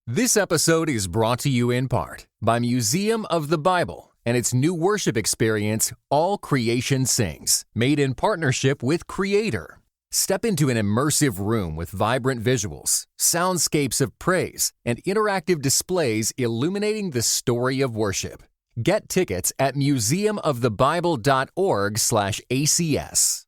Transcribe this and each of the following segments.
This episode is brought to you in part by Museum of the Bible and its new worship experience, All Creation Sings, made in partnership with Creator. Step into an immersive room with vibrant visuals, soundscapes of praise, and interactive displays illuminating the story of worship. Get tickets at museumofthebible.org/ACS.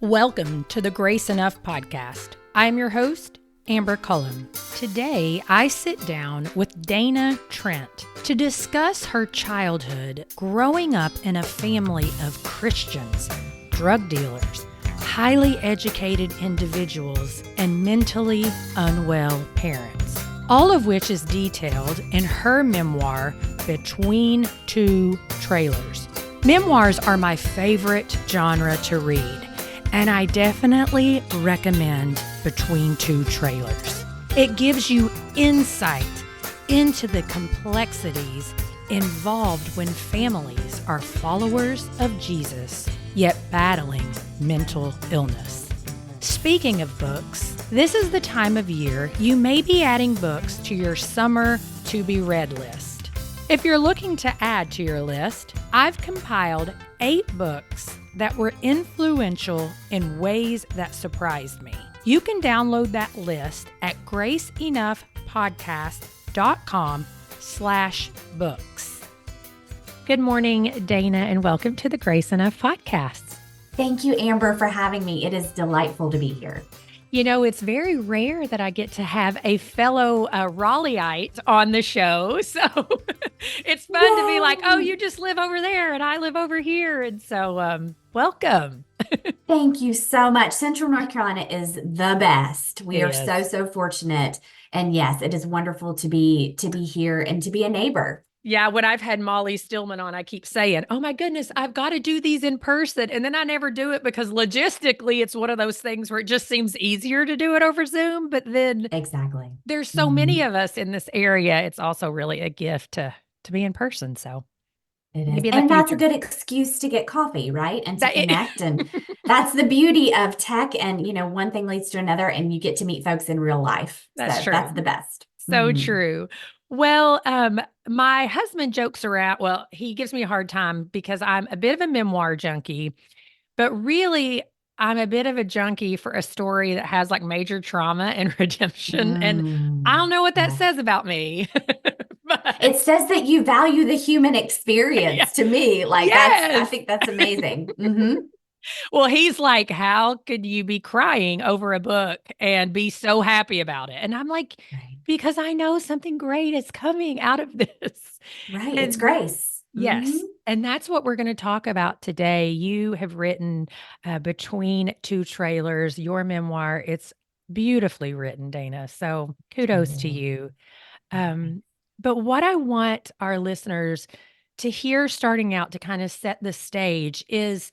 Welcome to the Grace Enough podcast. I'm your host, Amber Cullum. Today, I sit down with Dana Trent to discuss her childhood growing up in a family of Christians, drug dealers, highly educated individuals, and mentally unwell parents, all of which is detailed in her memoir, Between Two Trailers. Memoirs are my favorite genre to read, and I definitely recommend Between Two Trailers. It gives you insight into the complexities involved when families are followers of Jesus, yet battling mental illness. Speaking of books, this is the time of year you may be adding books to your summer to-be-read list. If you're looking to add to your list, I've compiled 8 books that were influential in ways that surprised me. You can download that list at graceenoughpodcast.com/books. Good morning, Dana, and welcome to the Grace Enough podcast. Thank you, Amber, for having me. It is delightful to be here. You know, it's very rare that I get to have a fellow Raleighite on the show. So it's fun to be like, oh, you just live over there and I live over here. And so welcome. Thank you so much. Central North Carolina is the best. We are so fortunate. And yes, it is wonderful to be here and to be a neighbor. Yeah, when I've had Molly Stillman on, I keep saying, oh my goodness, I've got to do these in person. And then I never do it because logistically, it's one of those things where it just seems easier to do it over Zoom. But then exactly, there's so many of us in this area. It's also really a gift to be in person. So it is. And that's a good excuse to get coffee, right? And to connect. And that's the beauty of tech. And, you know, one thing leads to another and you get to meet folks in real life. That's true. That's the best. So true. Well, my husband jokes around. Well, he gives me a hard time because I'm a bit of a memoir junkie, but really I'm a bit of a junkie for a story that has like major trauma and redemption. And I don't know what that says about me. But it says that you value the human experience to me. Like I think that's amazing. Well, he's like, how could you be crying over a book and be so happy about it? And I'm like, because I know something great is coming out of this. Right. And it's grace. Yes. And that's what we're going to talk about today. You have written Between Two Trailers, your memoir. It's beautifully written, Dana. So kudos to you. But what I want our listeners to hear starting out to kind of set the stage is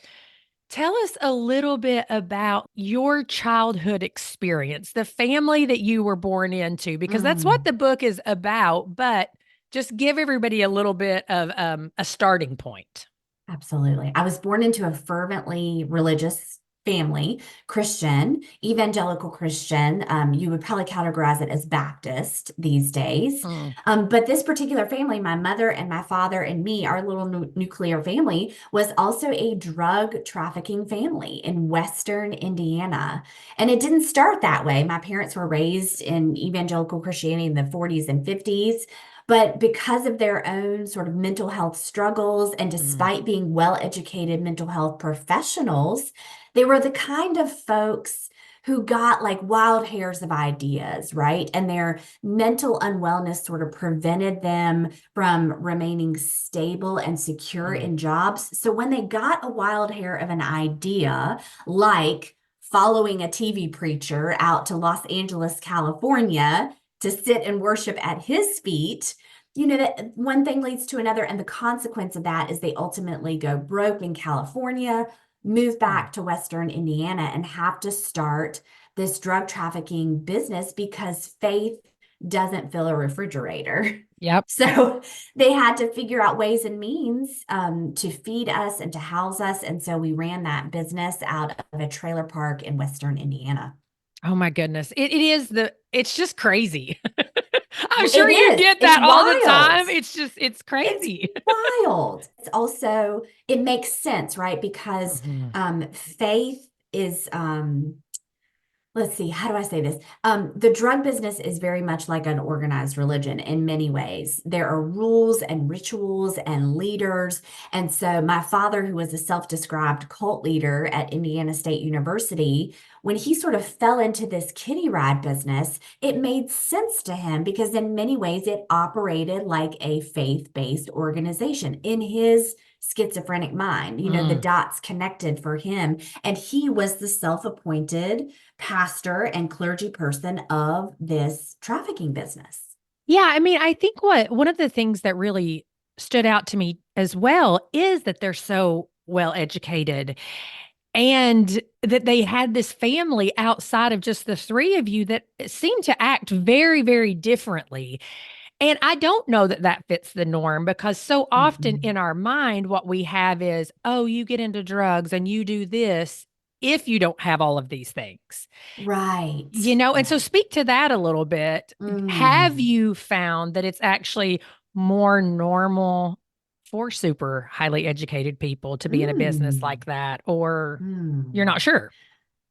tell us a little bit about your childhood experience, the family that you were born into, because that's what the book is about, but just give everybody a little bit of a starting point. Absolutely. I was born into a fervently religious family, Christian, evangelical Christian. You would probably categorize it as Baptist these days. But this particular family, my mother and my father and me, our little nuclear family, was also a drug trafficking family in Western Indiana. And it didn't start that way. My parents were raised in evangelical Christianity in the 40s and 50s. But because of their own sort of mental health struggles, and despite being well-educated mental health professionals, they were the kind of folks who got like wild hairs of ideas, right? And their mental unwellness sort of prevented them from remaining stable and secure in jobs. So when they got a wild hair of an idea, like following a TV preacher out to Los Angeles, California, to sit and worship at his feet, you know, that one thing leads to another. And the consequence of that is they ultimately go broke in California, move back to Western Indiana, and have to start this drug trafficking business because faith doesn't fill a refrigerator. Yep. So they had to figure out ways and means to feed us and to house us. And so we ran that business out of a trailer park in Western Indiana. Oh my goodness. It's just crazy. I'm It sure you is. get It's that all the wild. time. It's It's crazy. wild. It's also, it makes sense, right? Because Mhm. faith is let's see, how do I say this? The drug business is very much like an organized religion in many ways. There are rules and rituals and leaders. And so, my father, who was a self-described cult leader at Indiana State University, when he sort of fell into this kiddie ride business, it made sense to him because, in many ways, it operated like a faith-based organization in his schizophrenic mind. The Mm. dots connected for him. And he was the self-appointed pastor and clergy person of this trafficking business. Yeah, I mean, I think what one of the things that really stood out to me as well is that they're so well educated and that they had this family outside of just the three of you that seemed to act very, very differently. And I don't know that that fits the norm because so often Mm-mm. in our mind, what we have is, oh, you get into drugs and you do this if you don't have all of these things. Right, And so right. speak to that a little bit. Have Mm, you found that it's actually more normal for super highly educated people to be in a business mm, like that, or you're mm. not sure?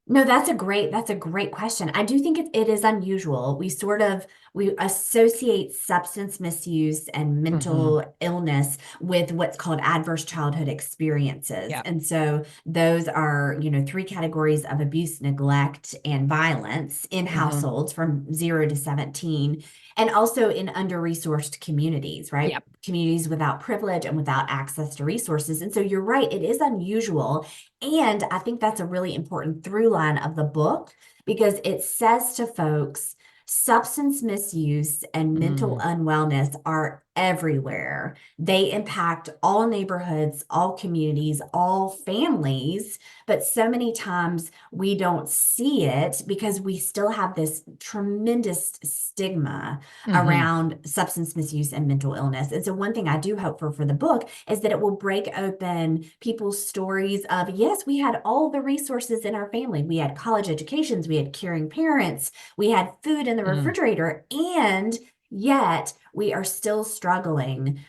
No, that's a great question. I do think it is unusual. We associate substance misuse and Hmm. mental illness with what's called adverse childhood experiences. Yeah. And so those are, three categories of abuse, neglect, and violence in Hmm. households from 0 to 17, and also in under-resourced communities, Yeah. right? Communities without privilege and without access to resources. And so you're right, it is unusual, and I think that's a really important through line of the book because it says to folks, substance misuse and mental Mm. unwellness are everywhere. They impact all neighborhoods, all communities, all families, but so many times we don't see it because we still have this tremendous stigma Hmm. around substance misuse and mental illness. And so, one thing I do hope for the book is that it will break open people's stories of, yes, we had all the resources in our family. We had college educations, we had caring parents, we had food in the Mm. refrigerator, and yet we are still struggling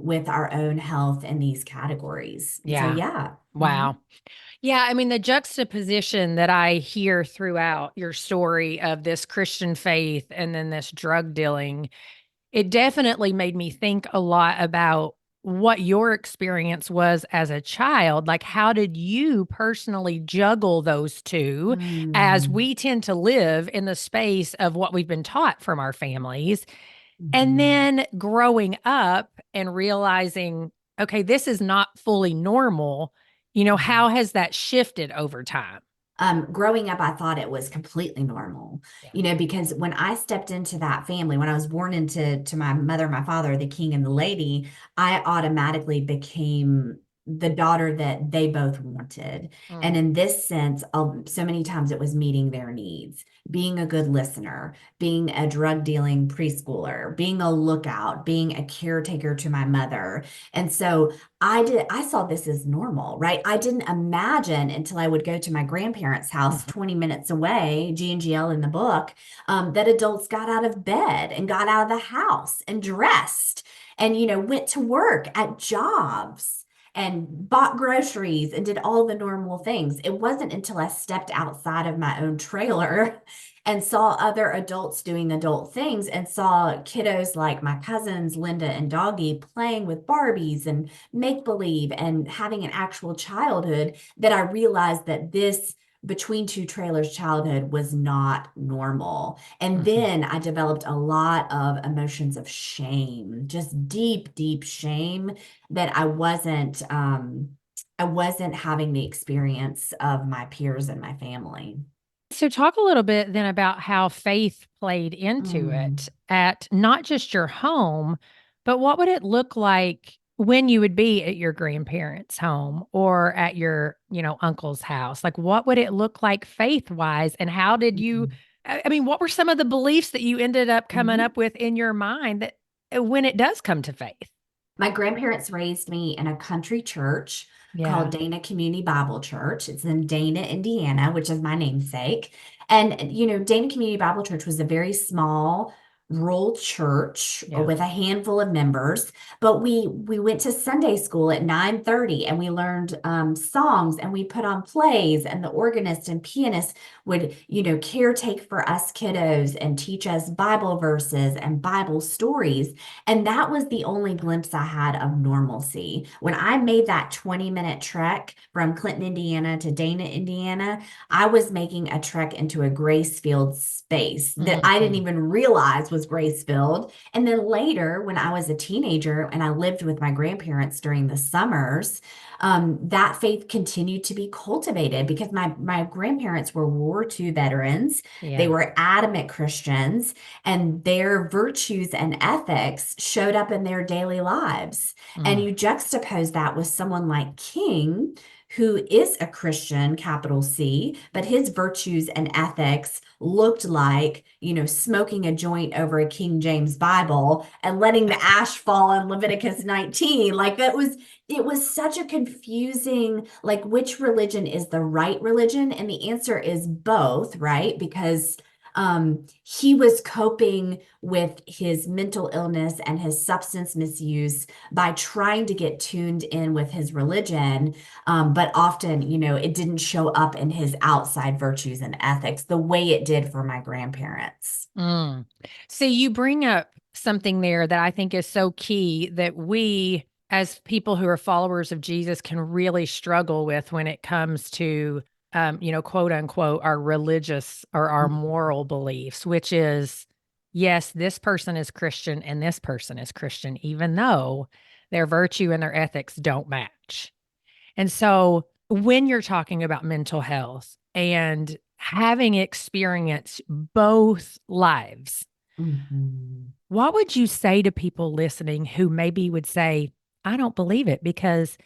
with our own health in these categories. So, Yeah. yeah. Mhm. Wow. Yeah, I mean, the juxtaposition that I hear throughout your story of this Christian faith and then this drug dealing, it definitely made me think a lot about what your experience was as a child. Like, how did you personally juggle those two as Mm, we tend to live in the space of what we've been taught from our families? And mhm. then growing up and realizing, okay, this is not fully normal. How has that shifted over time? Growing up, I thought it was completely normal, Yeah. because when I stepped into that family, when I was born into my mother, my father, the king and the lady, I automatically became the daughter that they both wanted. And Mm. in this sense, so many times it was meeting their needs, being a good listener, being a drug dealing preschooler, being a lookout, being a caretaker to my mother. And so I saw this as normal, right? I didn't imagine until I would go to my grandparents' house Mhm. 20 minutes away, G&GL in the book, that adults got out of bed and got out of the house and dressed and, went to work at jobs and bought groceries and did all the normal things. It wasn't until I stepped outside of my own trailer and saw other adults doing adult things and saw kiddos like my cousins, Linda and Doggy, playing with Barbies and make believe and having an actual childhood, that I realized that this between two trailers childhood was not normal. And Mhm. then I developed a lot of emotions of shame, just deep, deep shame that I wasn't having the experience of my peers and my family. So, talk a little bit then about how faith played into Mm, it at not just your home, but what would it look like when you would be at your grandparents' home or at your, uncle's house? Like, what would it look like faith wise? And how did you, mm, I mean, what were some of the beliefs that you ended up coming mhm. up with in your mind that when it does come to faith? My grandparents raised me in a country church Yeah. called Dana Community Bible Church. It's in Dana, Indiana, which is my namesake. And, Dana Community Bible Church was a very small rural church Yeah. with a handful of members, but we went to Sunday school at 9:30 and we learned songs and we put on plays, and the organist and pianist would, caretake for us kiddos and teach us Bible verses and Bible stories. And that was the only glimpse I had of normalcy. When I made that 20-minute trek from Clinton, Indiana to Dana, Indiana, I was making a trek into a grace-filled space that I didn't even realize was grace-filled. And then later, when I was a teenager and I lived with my grandparents during the summers, that faith continued to be cultivated because my grandparents were World War II veterans. Yeah. They were adamant Christians, and their virtues and ethics showed up in their daily lives. And you juxtapose that with someone like King, who is a Christian, capital C, but his virtues and ethics looked like, smoking a joint over a King James Bible and letting the ash fall in Leviticus 19. Like it was such a confusing, like, which religion is the right religion? And the answer is both, right? Because he was coping with his mental illness and his substance misuse by trying to get tuned in with his religion. But often, it didn't show up in his outside virtues and ethics the way it did for my grandparents. See, you bring up something there that I think is so key that we, as people who are followers of Jesus, can really struggle with when it comes to, quote unquote, our religious or our moral beliefs, which is, yes, this person is Christian and this person is Christian, even though their virtue and their ethics don't match. And so when you're talking about mental health and having experienced both lives, what would you say to people listening who maybe would say, I don't believe it because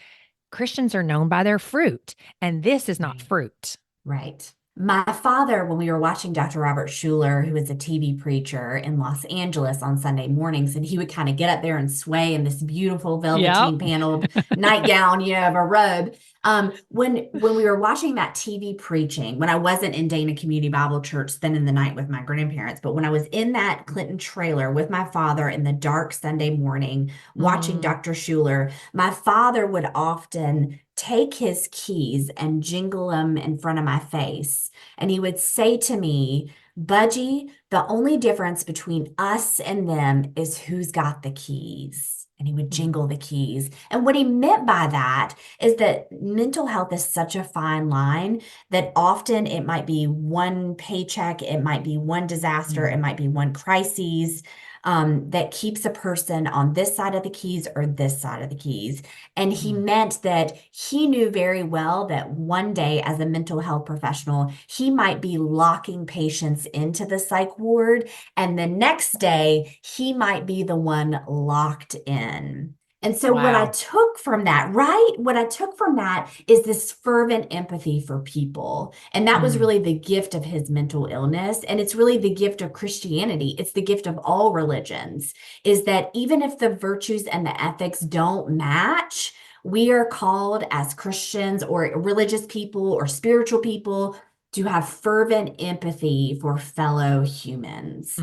Christians are known by their fruit, and this is not fruit? Right. My father, when we were watching Dr. Robert Schuller, who was a TV preacher in Los Angeles on Sunday mornings, and he would kind of get up there and sway in this beautiful velveteen paneled nightgown, of a robe. When we were watching that TV preaching, when I wasn't in Dana Community Bible Church spending the night with my grandparents, but when I was in that Clinton trailer with my father in the dark Sunday morning watching Dr. Schuller, my father would often take his keys and jingle them in front of my face. And he would say to me, Budgie, the only difference between us and them is who's got the keys. And he would jingle the keys. And what he meant by that is that mental health is such a fine line that often it might be one paycheck, it might be one disaster, it might be one crisis. That keeps a person on this side of the keys or this side of the keys. And he meant that he knew very well that one day as a mental health professional, he might be locking patients into the psych ward. And the next day, he might be the one locked in. And so what I took from that, right? What I took from that is this fervent empathy for people. And that was really the gift of his mental illness. And it's really the gift of Christianity. It's the gift of all religions, is that even if the virtues and the ethics don't match, we are called as Christians or religious people or spiritual people to have fervent empathy for fellow humans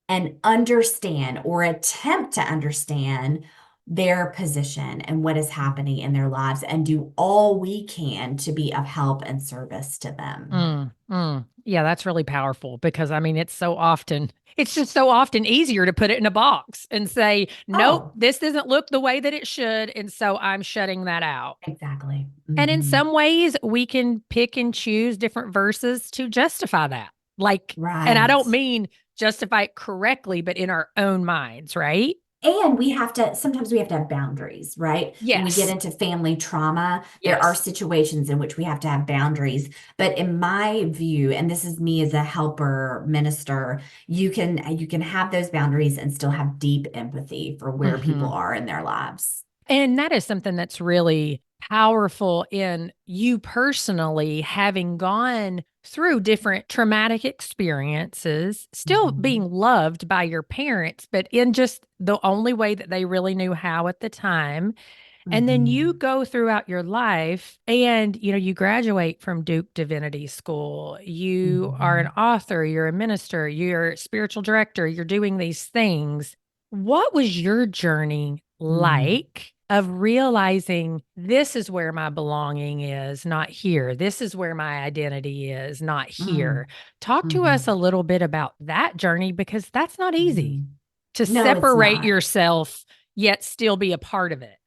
and understand or attempt to understand their position and what is happening in their lives and do all we can to be of help and service to them. Yeah, that's really powerful because it's just so often easier to put it in a box and say, nope, this doesn't look the way that it should. And so I'm shutting that out. Exactly. And in some ways we can pick and choose different verses to justify that. And I don't mean justify it correctly, but in our own minds, right? And sometimes we have to have boundaries, right? Yes. When we get into family trauma, there are situations in which we have to have boundaries. But in my view, and this is me as a helper minister, you can have those boundaries and still have deep empathy for where people are in their lives. And that is something that's really powerful in you personally having gone through different traumatic experiences, still being loved by your parents, but in just the only way that they really knew how at the time. And then you Mhm. go throughout your life and, you graduate from Duke Divinity School. You are an Mhm. author, you're a minister, you're a spiritual director, you're doing these things. What was your journey Mm. like of realizing this is where my belonging is, not here? This is where my identity is, not here. Mm. Talk to us a Mhm. little bit about that journey because that's not easy Mhm. to No, it's separate not. yourself yet still be a part of it.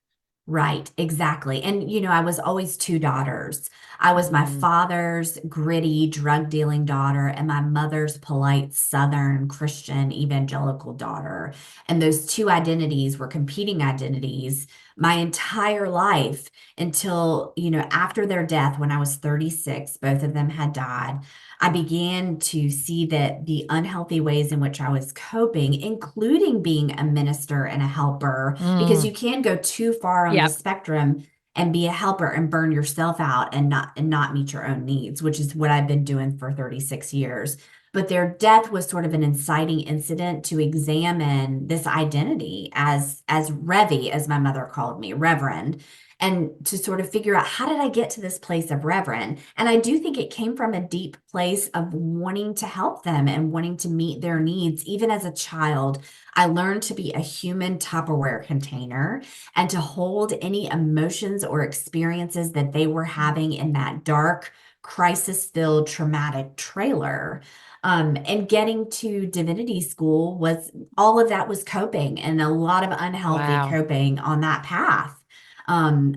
Right, exactly. And, I was always two daughters. I was my Mm. father's gritty drug dealing daughter and my mother's polite Southern Christian evangelical daughter. And those two identities were competing identities my entire life until, after their death, when I was 36, both of them had died. I began to see that the unhealthy ways in which I was coping, including being a minister and a helper, because Mm. you can go too far on the Yep. spectrum and be a helper and burn yourself out and not meet your own needs, which is what I've been doing for 36 years. But their death was sort of an inciting incident to examine this identity as Revy, as my mother called me, Reverend, and to sort of figure out, how did I get to this place of Reverend? And I do think it came from a deep place of wanting to help them and wanting to meet their needs. Even as a child, I learned to be a human Tupperware container and to hold any emotions or experiences that they were having in that dark, crisis-filled, traumatic trailer. And getting to divinity school was all of that was coping, and a lot of unhealthy Wow. coping on that path,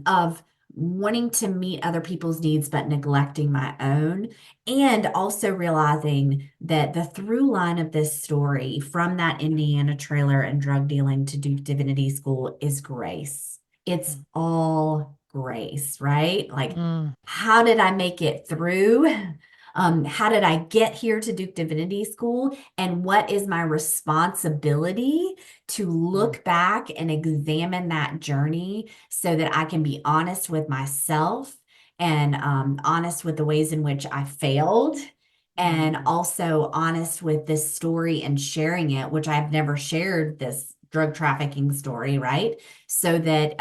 of wanting to meet other people's needs but neglecting my own, and also realizing that the through line of this story from that Indiana trailer and drug dealing to Duke Divinity School is grace. It's Mm. all grace, right? Like, Mm. how did I make it through? How did I get here to Duke Divinity School? And what is my responsibility to Mm. look back and examine that journey so that I can be honest with myself and honest with the ways in which I failed, and Mm. also honest with this story and sharing it, which I've never shared this drug trafficking story, right? So that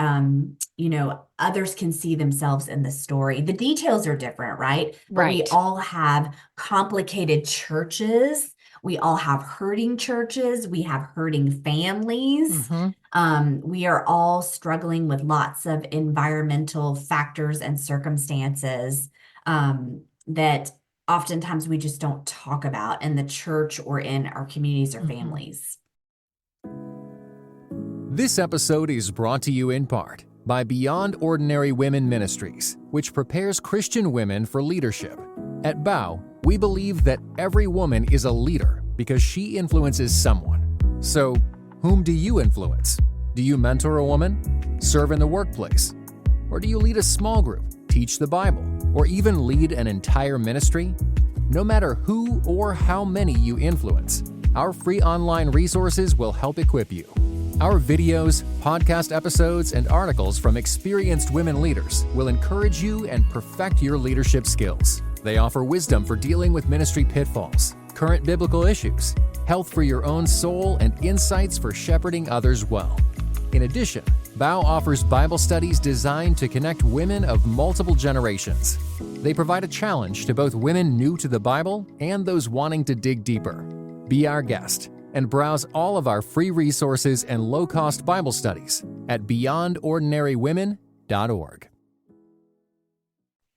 others can see themselves in the story. The details are different, right? But we Right. all have complicated churches. We all have hurting churches. We have hurting families. Mm-hmm. We are all struggling with lots of environmental factors and circumstances, that oftentimes we just don't talk about in the church or in our communities or Mm-hmm. families. This episode is brought to you in part by Beyond Ordinary Women Ministries, which prepares Christian women for leadership. At BOW, we believe that every woman is a leader because she influences someone. So, whom do you influence? Do you mentor a woman? Serve in the workplace? Or do you lead a small group, teach the Bible, or even lead an entire ministry? No matter who or how many you influence, our free online resources will help equip you. Our videos, podcast episodes, and articles from experienced women leaders will encourage you and perfect your leadership skills. They offer wisdom for dealing with ministry pitfalls, current biblical issues, health for your own soul, and insights for shepherding others well. In addition, BOW offers Bible studies designed to connect women of multiple generations. They provide a challenge to both women new to the Bible and those wanting to dig deeper. Be our guest and browse all of our free resources and low-cost Bible studies at beyondordinarywomen.org.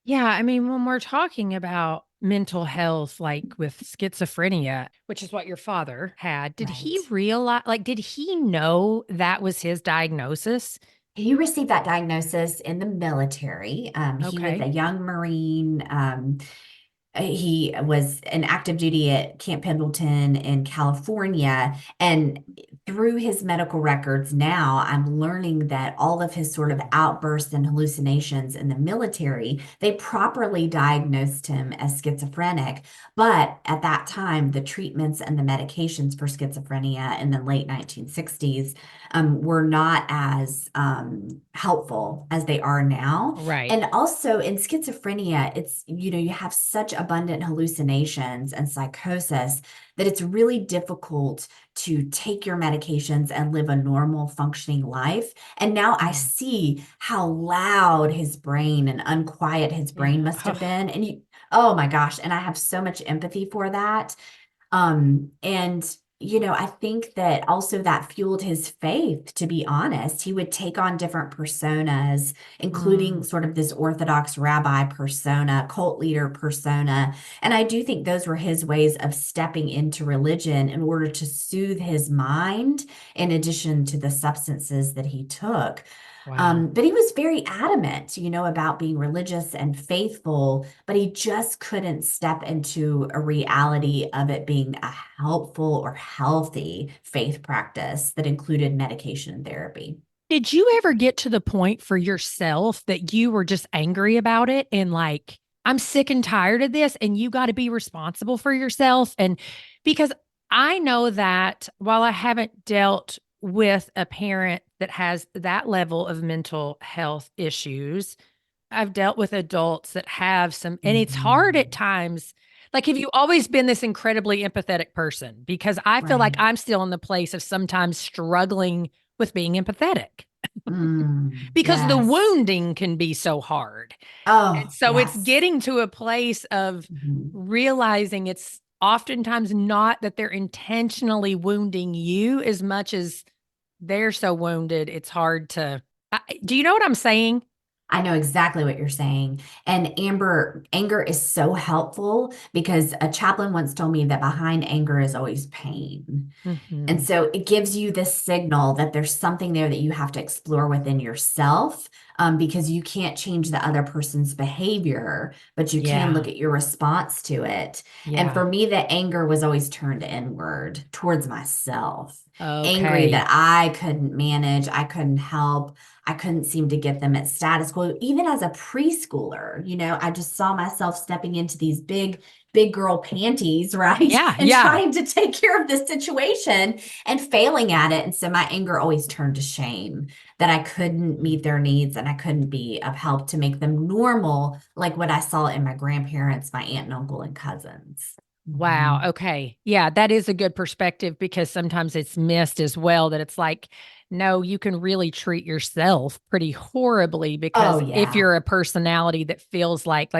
Yeah. I mean, when we're talking about mental health, like with schizophrenia, which is what your father had, did he Right. realize, did he know that was his diagnosis? He received that diagnosis in the military. He was Okay. a young Marine. He was in active duty at Camp Pendleton in California. And through his medical records now, I'm learning that all of his sort of outbursts and hallucinations in the military, they properly diagnosed him as schizophrenic. But at that time, the treatments and the medications for schizophrenia in the late 1960s, were not as helpful as they are now. Right. And also in schizophrenia, you have such a abundant hallucinations and psychosis that it's really difficult to take your medications and live a normal functioning life. And now I see how loud his brain and unquiet his brain must have been. And oh my gosh. And I have so much empathy for that. And I think that also that fueled his faith, to be honest. He would take on different personas, including sort of this Orthodox rabbi persona, cult leader persona. And I do think those were his ways of stepping into religion in order to soothe his mind, in addition to the substances that he took. Wow. But he was very adamant, about being religious and faithful, but he just couldn't step into a reality of it being a helpful or healthy faith practice that included medication and therapy. Did you ever get to the point for yourself that you were just angry about it and like, I'm sick and tired of this and you got to be responsible for yourself? And because I know that while I haven't dealt with a parent that has that level of mental health issues, I've dealt with adults that have some, and it's hard at times. Like, have you always been this incredibly empathetic person? Because I feel like Right. I'm still in the place of sometimes struggling with being empathetic because the Yes. wounding can be so hard. And Oh, so it's yes. getting to a place of Mhm. realizing it's oftentimes not that they're intentionally wounding you as much as they're so wounded. It's hard to, do you know what I'm saying? I know exactly what you're saying. And Amber, anger is so helpful because a chaplain once told me that behind anger is always pain. And Mm-hmm. so it gives you this signal that there's something there that you have to explore within yourself, because you can't change the other person's behavior, but you can Yeah. look at your response to it. And Yeah. for me, the anger was always turned inward towards myself, angry that Okay. I couldn't manage, I couldn't help. I couldn't seem to get them at status quo. Even as a preschooler, I just saw myself stepping into these big girl panties, right? Yeah. And Yeah. trying to take care of this situation and failing at it. And so my anger always turned to shame that I couldn't meet their needs and I couldn't be of help to make them normal, like what I saw in my grandparents, my aunt and uncle, and cousins. Wow. Mhm. Okay. Yeah, that is a good perspective because sometimes it's missed as well that it's like, no, you can really treat yourself pretty horribly Oh, because if yeah. you're a personality that feels like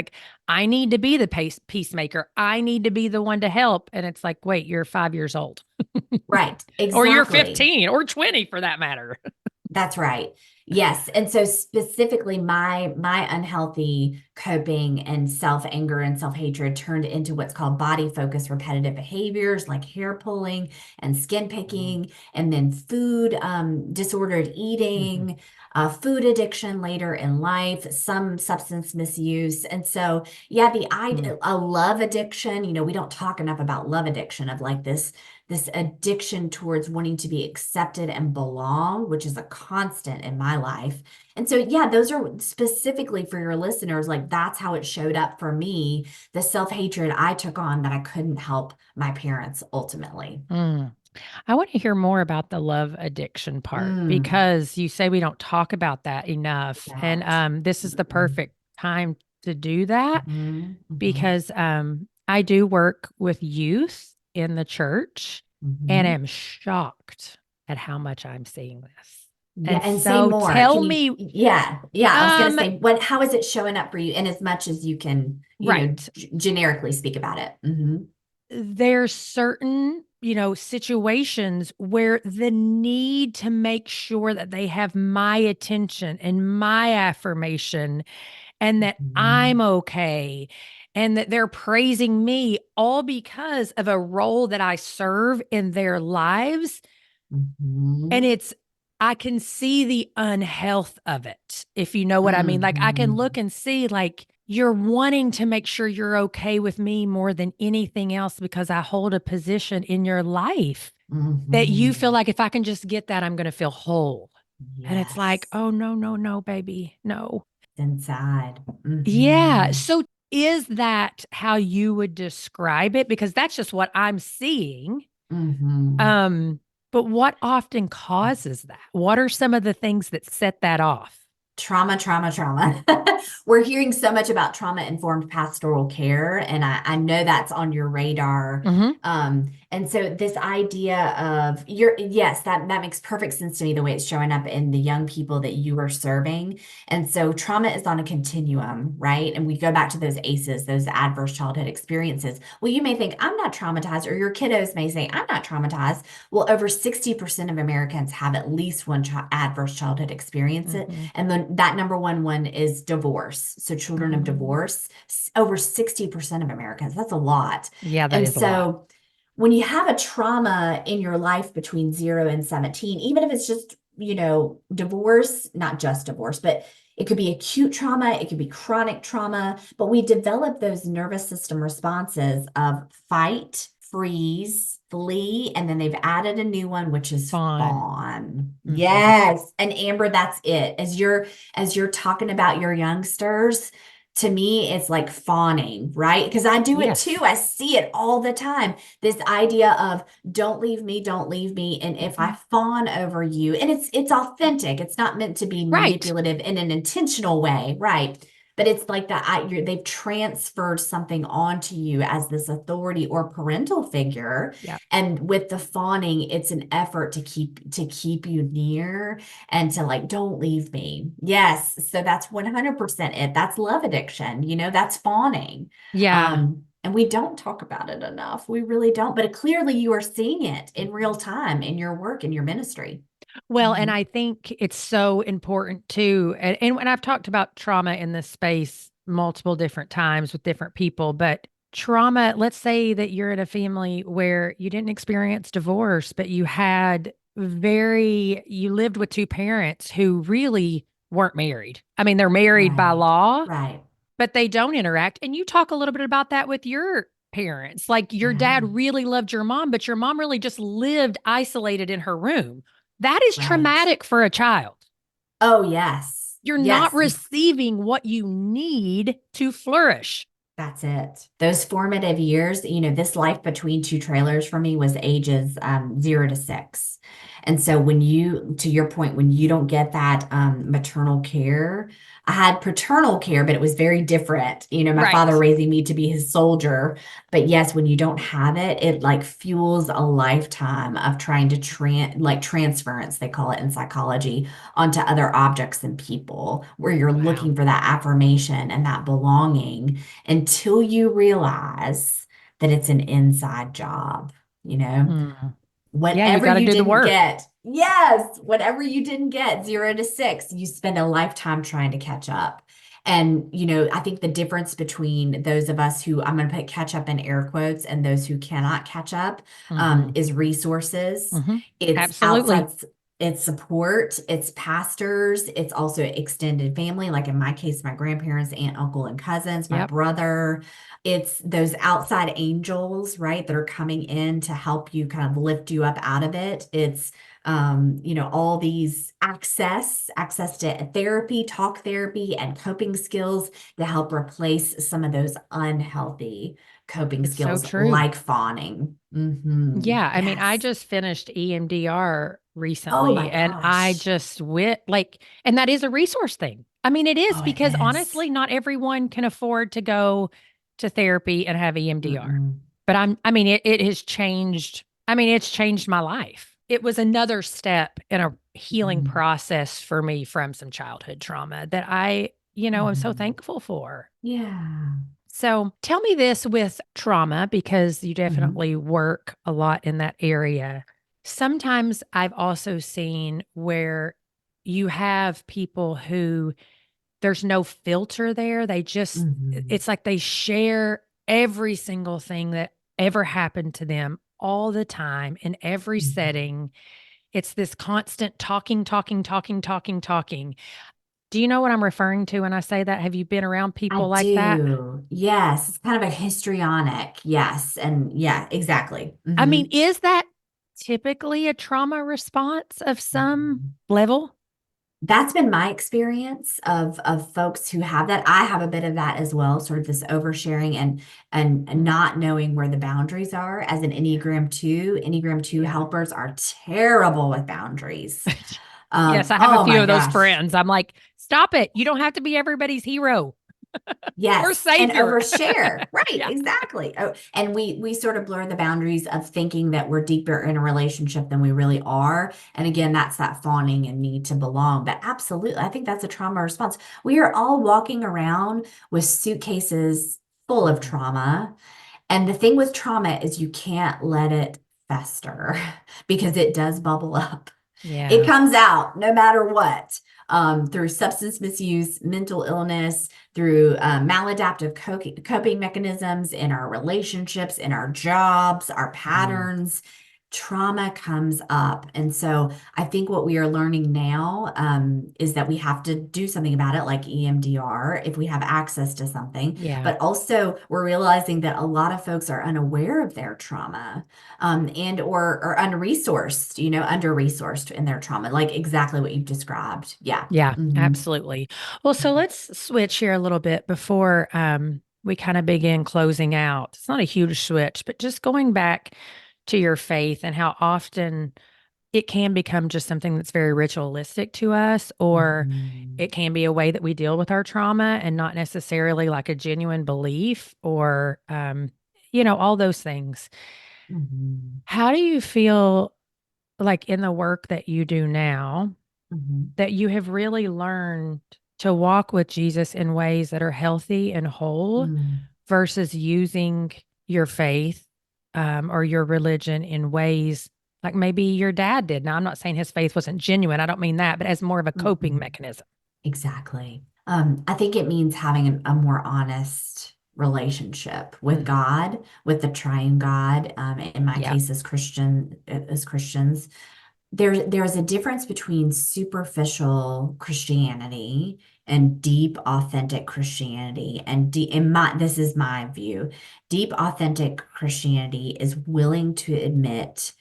I need to be the peacemaker, I need to be the one to help. And it's like, wait, you're 5 years old Right. or you're Exactly. 15 or 20 for that matter. That's right. Yes. And so specifically my unhealthy coping and self-anger and self-hatred turned into what's called body focused repetitive behaviors like hair pulling and skin picking, and then food disordered Mhm. eating, food addiction later in life, some substance misuse. And so yeah, Mm. a love addiction, we don't talk enough about love addiction of like this addiction towards wanting to be accepted and belong, which is a constant in my life. And so, yeah, those are specifically for your listeners. Like that's how it showed up for me, the self-hatred I took on that I couldn't help my parents ultimately. Mm. I want to hear more about the love addiction part Mm, because you say we don't talk about that enough. And that. this is the Mm-mm. perfect time to do that Mhm, mhm, because I do work with youth in the church and mhm. am shocked at how much I'm seeing this. Yeah, And and say so more. tell Can you, me, yeah, I was gonna um, say, how is it showing up for you in as much as you can, right. generically speak about it? Hmm. There's certain, situations where the need to make sure that they have my attention and my affirmation and that I'm Hmm. okay and that they're praising me all because of a role that I serve in their lives. And Hmm. I can see the unhealth of it, if you know what I mean. Like, I can Hmm. look and see, like, you're wanting to make sure you're okay with me more than anything else because I hold a position in your life that you feel Hmm. like if I can just get that, I'm going to feel whole. And it's like, Yes. oh, no, no, no, baby. No. Inside. Yeah. Hmm. So is that how you would describe it? Because that's just what I'm seeing. Hmm. Um, but what often causes that? What are some of the things that set that off? Trauma, trauma, trauma. We're hearing so much about trauma-informed pastoral care, and I know that's on your radar. Mm-hmm. And so this idea of yes, that makes perfect sense to me, the way it's showing up in the young people that you are serving. And so trauma is on a continuum, right? And we go back to those ACEs, those adverse childhood experiences. Well, you may think, I'm not traumatized, or your kiddos may say, I'm not traumatized. Well, over 60% of Americans have at least one adverse childhood experience. Mm-hmm. And then that number one is divorce. So children of divorce, over 60% of Americans, that's a lot. Yeah, that And is a lot. so when you have a trauma in your life between 0 and 17, even if it's just, divorce, not just divorce, but it could be acute trauma, it could be chronic trauma, but we develop those nervous system responses of fight, freeze, flee, and then they've added a new one, which is Fawn. fawn. Mm-hmm. Yes. And Amber, that's it. As you're talking about your youngsters, to me, it's like fawning, right? Because I do it too. Yes. I see it all the time. This idea of don't leave me, don't leave me. And if I fawn over you, and it's authentic, it's not meant to be Right. manipulative in an intentional way, right? But it's like that they've transferred something onto you as this authority or parental figure. Yeah. And with the fawning, it's an effort to keep you near and to like, don't leave me. Yes. So that's 100% it. That's love addiction. That's fawning. Yeah. And we don't talk about it enough. We really don't. But clearly you are seeing it in real time in your work, in your ministry. Well, and Mhm. I think it's so important too. And when I've talked about trauma in this space multiple different times with different people, but trauma, let's say that you're in a family where you didn't experience divorce, but you lived with two parents who really weren't married. I mean, they're married by Right. law, Right. but they don't interact. And you talk a little bit about that with your parents. Like your Yeah. dad really loved your mom, but your mom really just lived isolated in her room. That is Right. traumatic for a child. Oh, yes. You're not Yes. receiving what you need to flourish. That's it. Those formative years, this life between two trailers for me was ages 0 to 6. And so to your point, when you don't get that maternal care, I had paternal care, but it was very different. My father Right. raising me to be his soldier. But yes, when you don't have it, it like fuels a lifetime of trying to like transference, they call it in psychology, onto other objects and people, where you're Wow. looking for that affirmation and that belonging until you realize that it's an inside job, you know, Mm. Yeah, you whatever got to you do the didn't work. get. Yes, whatever you didn't get, 0 to 6, you spend a lifetime trying to catch up. And, I think the difference between those of us who I'm going to put catch up in air quotes and those who cannot catch up Hmm. is resources. Hmm. It's Absolutely. outside, it's support, it's pastors, it's also extended family. Like in my case, my grandparents, aunt, uncle, and cousins, my Yep. brother. It's those outside angels, right, that are coming in to help you kind of lift you up out of it. It's all these access to therapy, talk therapy, and coping skills to help replace some of those unhealthy coping It's so skills true. like fawning. Yeah. I mean, I Yes. just finished EMDR Oh recently my and I gosh. just went like, and that is a resource thing. I mean, it is Oh, it because is. honestly, not everyone can afford to go to therapy and have EMDR. Mm-mm. But I mean, it has changed. I mean, it's changed my life. It was another step in a healing Mm-mm. process for me from some childhood trauma that am so Mhm. thankful for. Yeah. So tell me this with trauma, because you Mhm. definitely work a lot in that area. Sometimes I've also seen where you have people who there's no filter there. Mhm. It's like they share every single thing that ever happened to them all the time in every Mhm. setting. It's this constant talking, talking, talking, talking, talking. Do you know what I'm referring to when I say that? Have you been around I people like that? do. Yes. It's kind of a histrionic. Yes. And yeah, exactly. I mean, Hmm. is that typically a trauma response of some Mhm. level? That's been my experience of folks who have that. I have a bit of that as well, sort of this oversharing and Mm. not knowing where the boundaries are. As an Enneagram 2, Enneagram 2 Yeah. helpers are terrible with boundaries. Yes, I have a Oh few my of those gosh. friends. I'm like, Stop it. You don't have to be everybody's hero or Yes, and savior. overshare. Right, Yeah. exactly. Oh, and we sort of blur the boundaries of thinking that we're deeper in a relationship than we really are. And again, that's that fawning and need to belong. But absolutely, I think that's a trauma response. We are all walking around with suitcases full of trauma. And the thing with trauma is you can't let it fester because it does bubble up. It Yeah. comes out no matter what, through substance misuse, mental illness, through maladaptive coping mechanisms in our relationships, in our jobs, our Mm. patterns. Trauma comes up. And so I think what we are learning now is that we have to do something about it, like EMDR, if we have access to something. Yeah. But also, we're realizing that a lot of folks are unaware of their trauma and or under-resourced, under-resourced in their trauma, like exactly what you've described. Yeah. Yeah, Mhm. absolutely. Well, so let's switch here a little bit before we kind of begin closing out. It's not a huge switch, but just going back to your faith and how often it can become just something that's very ritualistic to us, or Mhm. it can be a way that we deal with our trauma and not necessarily like a genuine belief or, all those things. Mhm. How do you feel like in the work that you do now Mhm. that you have really learned to walk with Jesus in ways that are healthy and whole Mhm. versus using your faith or your religion in ways like maybe your dad did? Now, I'm not saying his faith wasn't genuine. I don't mean that, but as more of a coping Mhm. mechanism. Exactly. I think it means having a more honest relationship with Hmm. God, with the triune God. In my Yeah. case, as Christians, there's a difference between superficial Christianity and deep, authentic Christianity. And this is my view. Deep, authentic Christianity is willing to admit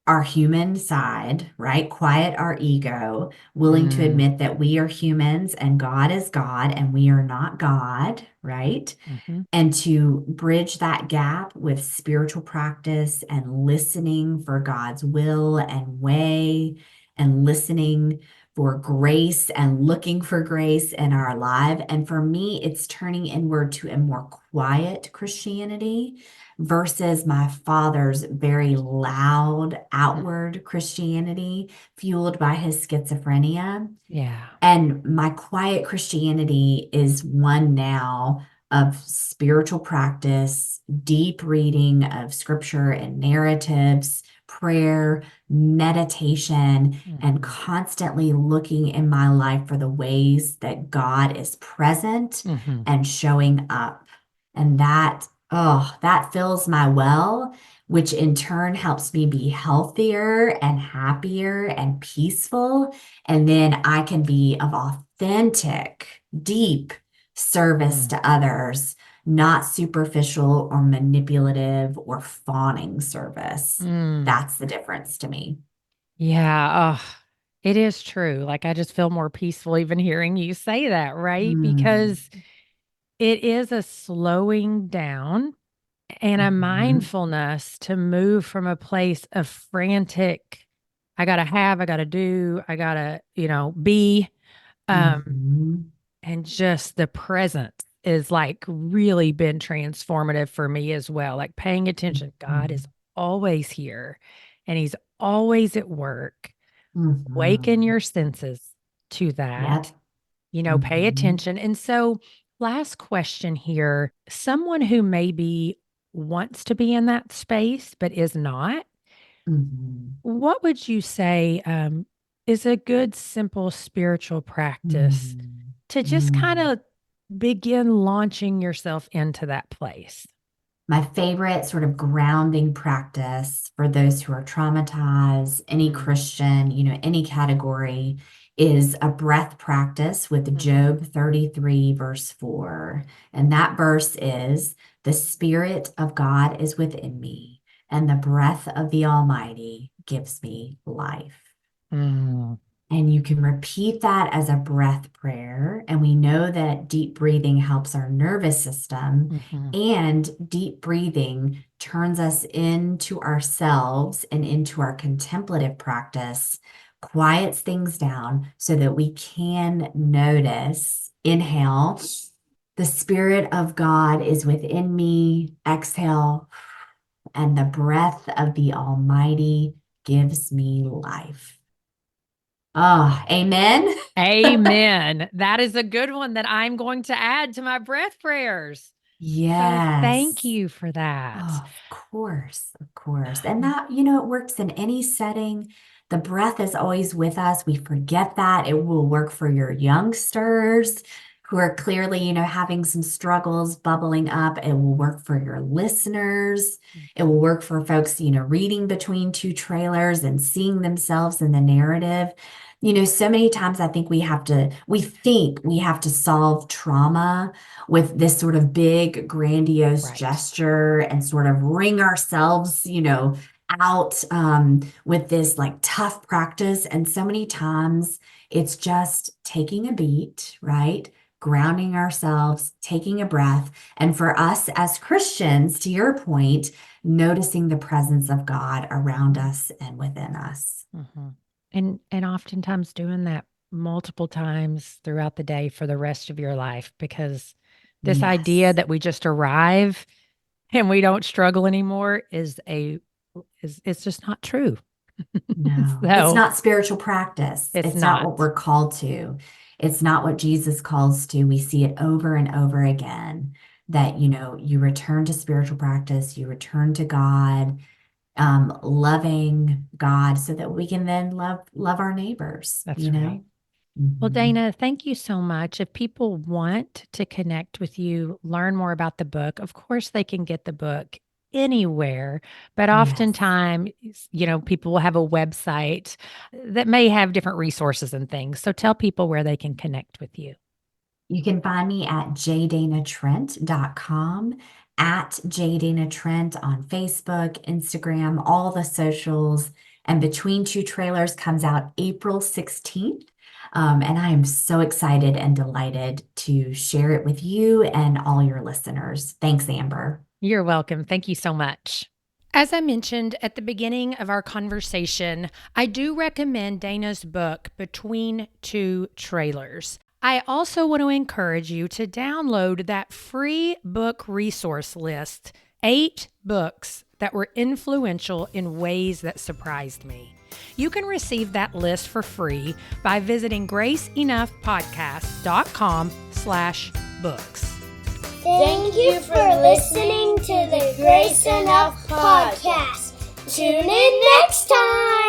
our human side, right? Quiet our ego, willing to Mm. admit that we are humans and God is God and we are not God, right? Hmm. And to bridge that gap with spiritual practice and listening for God's will and way and listening for grace and looking for grace in our life. And for me, it's turning inward to a more quiet Christianity versus my father's very loud outward Christianity fueled by his schizophrenia. Yeah. And my quiet Christianity is one now of spiritual practice, deep reading of scripture and narratives, prayer, meditation, and Hmm. constantly looking in my life for the ways that God is present Hmm. and showing up. And that fills my well, which in turn helps me be healthier and happier and peaceful. And then I can be of authentic, deep service Mm. to others, not superficial or manipulative or fawning service. Mm. That's the difference to me. Yeah. Oh, it is true. Like I just feel more peaceful even hearing you say that, right? Mm. Because it is a slowing down and a Mhm. mindfulness to move from a place of frantic, I gotta have, I gotta do, I gotta, be, um, Mhm. and just the presence is like really been transformative for me as well. Like paying attention. God is Mhm. always here and he's always at work. Waken Mhm. your senses to that, Yep. pay Mhm. attention. And so, last question here, someone who maybe wants to be in that space but is not, Mhm. what would you say is a good, simple spiritual practice Mhm. to just kind Mhm. of begin launching yourself into that place? My favorite sort of grounding practice for those who are traumatized, any Mm. Christian, any category, is a breath practice with Mhm. Job 33, verse 4. And that verse is, "The Spirit of God is within me, and the breath of the Almighty gives me life." Mm. And you can repeat that as a breath prayer. And we know that deep breathing helps our nervous system, Mhm. and deep breathing turns us into ourselves and into our contemplative practice, quiets things down so that we can notice, inhale, the Spirit of God is within me, exhale, and the breath of the Almighty gives me life. Oh, amen. Amen. That is a good one that I'm going to add to my breath prayers. So thank Yes. you for that. Oh, of course, of course. And that, it works in any setting. The breath is always with us. We forget that. It will work for your youngsters who are clearly, having some struggles bubbling up. It will work for your listeners. It will work for folks, reading between two trailers and seeing themselves in the narrative. So many times I think we think we have to solve trauma with this sort of big, grandiose Right. gesture and sort of wring ourselves, out with this like tough practice. And so many times it's just taking a beat, right? Grounding ourselves, taking a breath. And for us as Christians, to your point, noticing the presence of God around us and within us. Mm-hmm. And oftentimes doing that multiple times throughout the day for the rest of your life, because this idea Yes. that we just arrive and we don't struggle anymore is it's just not true. No, it's So not spiritual practice. it's It's not what not. we're called to. It's not what Jesus calls to. We see it over and over again that, you return to spiritual practice, you return to God, loving God so that we can then love our neighbors, That's right. Well, Mhm. Dana, thank you so much. If people want to connect with you, learn more about the book, of course, they can get the book anywhere. But Yes. oftentimes, people will have a website that may have different resources and things. So tell people where they can connect with you. You can find me at jdanatrent.com, at jdanatrent on Facebook, Instagram, all the socials. And Between Two Trailers comes out April 16th. And I am so excited and delighted to share it with you and all your listeners. Thanks, Amber. You're welcome. Thank you so much. As I mentioned at the beginning of our conversation, I do recommend Dana's book, Between Two Trailers. I also want to encourage you to download that free book resource list, 8 books that were influential in ways that surprised me. You can receive that list for free by visiting graceenoughpodcast.com/books. Thank you for listening to the Grace Enough Podcast. Tune in next time.